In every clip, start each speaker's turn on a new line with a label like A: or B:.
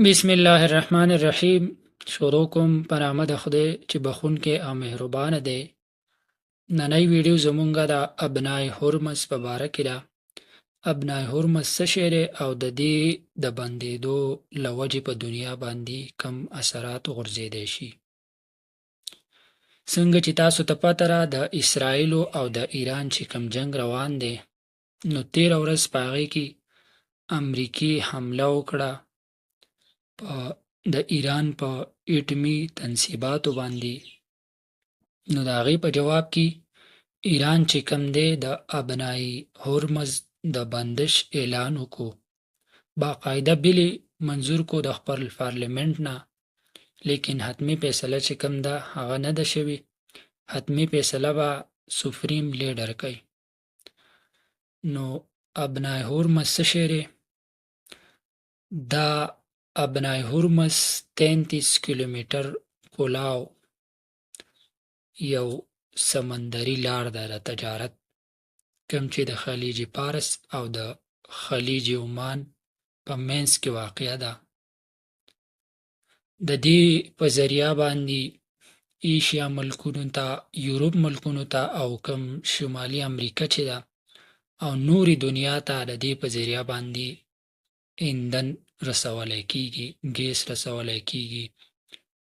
A: بسم الله الرحمن الرحیم. شروع کوم په نامه د خدای چې بخښونکی او مهربانه دی. نننۍ ویډیو زمونږه د ابنای هرمز په باره کې ده. ابنای هرمز څه شی دی او د دې د بندېدو له وجې په دنیا باندې کم اثرات غورځېدی شي. څنګه چې تاسو ته پته ده د اسراییلو او د ایران چې کم جنگ روان دی، نو تېره ورځ په هغې کې امریکې حمله وکړه په د ایران په اټومي تنصیباتو باندې. نو د هغې په جواب کې ایران چې کم دی د ابنای هرمز د بندش اعلان وکړو، باقاعده بل منظور کو د خپل پارلیمنت نه، لیکن حتمی فیصله چې کم ده هغه نه ده شوې. حتمی فیصله به سپریم لیډر کوي. نو ابنای هرمز څه شی دی؟ دا ابنای هرمز 33 کیلومتر پلاو یو سمندري لار ده د تجارت، کوم چې د خلیج فارس او د خلیج عمان په منځ کې واقع ده. د دې په ذریعه باندې ایشیا ملکونو ته، یورپ ملکونو ته او کوم شمالي امریکا چې ده او نورې دنیا ته د دې په ذریعه باندې ایندن رسولی کیږي، ګیس رسولی کیږي،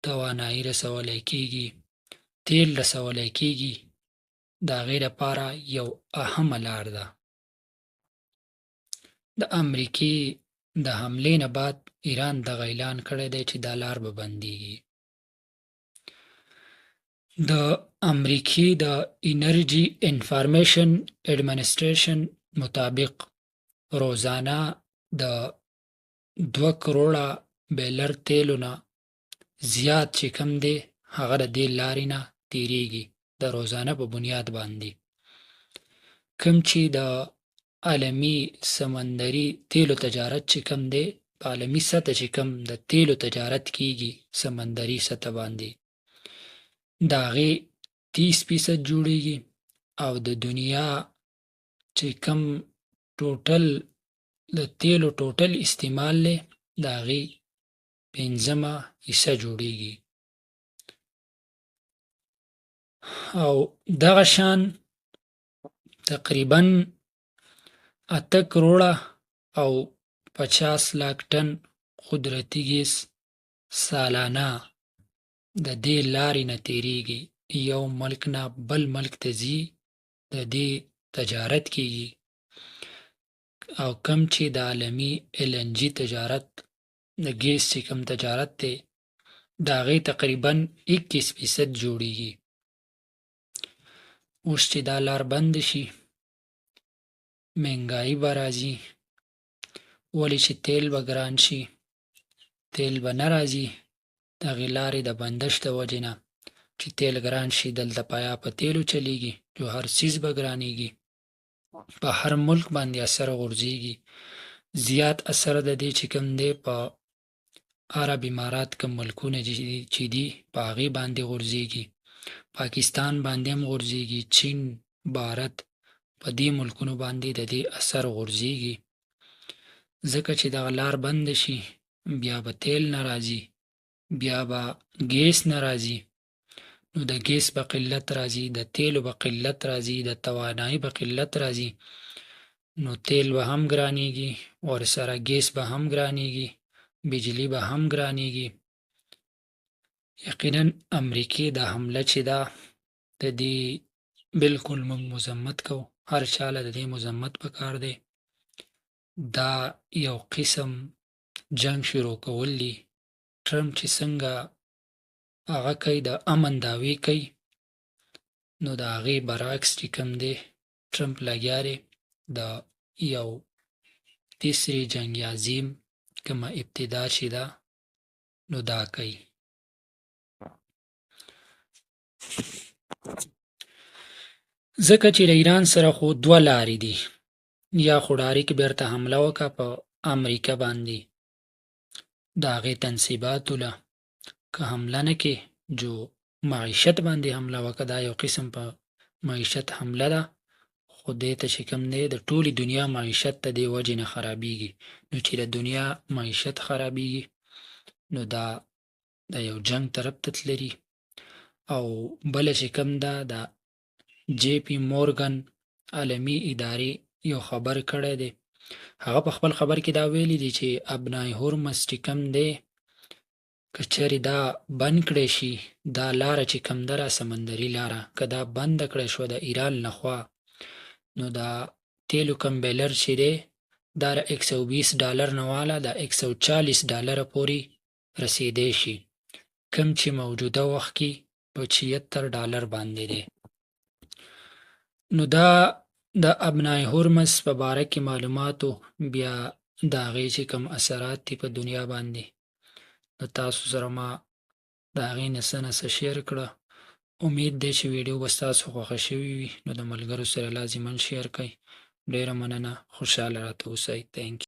A: توانایي رسولی کیږي، تیل رسولی کیږي. د هغې لپاره یو اهمه لار ده. د امریکې د حملې نه بعد ایران دغه اعلان کړی دی چې دا لار به بندېږي. د امریکې د انرژي انفارمیشن ایډمنسټریشن مطابق روزانه د 2 کروړه بیلر تیلو نه زیات چې کم دی هغه د دې لارې نه تیریږي د روزانه په بنیاد باندې. کوم چې د عالمي سمندري تیلو تجارت چې کم دی، په عالمي سطح چې کم د تیلو تجارت کیږي سمندري سطح باندې، د هغې 30% جوړیږي او د دنیا چې کم ټوټل د تیلو ټوټل استعمال دی د هغې 5مه حصه جوړیږي. او دغه شان تقریبا 8 کروړه او 50 لاک ټن قدرتي ګیس سالانه د دې لارې نه تیریږي. یو ملک نه بل ملک ته ځي، د دې تجارت کیږي. او کم چې د عالمي LNG تجارت د ګیس چې کم تجارت دی د هغې تقریبا 21% جوړیږي. اوس چې دا لار بند شي مهنګایي به راځي، ولې چې تیل به ګران شي. تیل به نه راځي د هغې لارې د بندش د وجې نه، چې تیل ګران شي دلته پیا په تیلو چلیږي، جو هر چیز به ګرانیږي، په هر ملک باندې اثر غورځیږي. زیات اثر د دې چې کوم دی په عرب امارات کوم ملکونه چې دي په هغې باندې غورځیږي، پاکستان باندې هم غورځیږي، چین، بھارت، په دې ملکونو باندې د دې اثر غورځیږي. ځکه چې دغه لار بند شي بیا به تیل نه راځي، بیا به ګیس نه راځي، نو د ګیس به قلت راځي، د تیلو به قلت راځي، د توانایي به قلت راځي، نو تیل به هم ګرانیږي، ورسره ګیس به هم ګرانیږي، بجلی به هم ګرانیږي. یقینا امریکې دا حمله چې ده د دې بالکل موږ مذمت کوو، هر چاله د دې مذمت پکار دی. دا یو قسم جنگ شروع کول دي. ټرمپ چې څنګه هغه کوي د امن دعوې کوي، نو د هغې برعکس چې کوم دی ټرمپ لګیا دی د یو تیسری جنگ عظیم کومه ابتدا چې ده نو دا کوي. ځکه چې د ایران سره خو 2 لارې دي، یا خو ډایرکټ بیرته حمله وکړه په امریکا باندې د هغې تنصیباتو له، که حمله نه کې جو معیشت باندې حمله وکړه، دا یو قسم په معیشت حمله ده، خو دې ته چې کوم دی د ټولې دنیا معیشت ته دې وجې نه خرابیږي. نو چې د دنیا معیشت خرابیږي نو دا د یو جنگ طرف ته تللي. او بله چې کوم ده د جی پی مورګن عالمي ادارې یو خبر کړی دی. هغه په خپل خبر کې دا ویلي دي چې ابنای هورمز چې کوم دی که چېرې دا بند کړی شي، دا لاره چې کوم ده سمندري لاره که دا بنده کړی شوه د ایران لخوا، نو دا تیلو کوم بیلر چې دی دا د $120 نه واله د $140 پورې رسیدی شي، کوم چې موجوده وخت کې په $76 باندې دی. نو دا د ابنای هورمز په باره کې معلوماتو بیا د هغې چې کوم اثرات دي په دنیا باندې د تاسو سره ما د هغې نه څه نه څه شیر کړه. امید دی چې ویډیو به ستاسو خوښه شوي وي، نو د ملګرو سره لازما شیر کړئ. ډیره مننه، خوشحاله راته اوسئ. تhank you.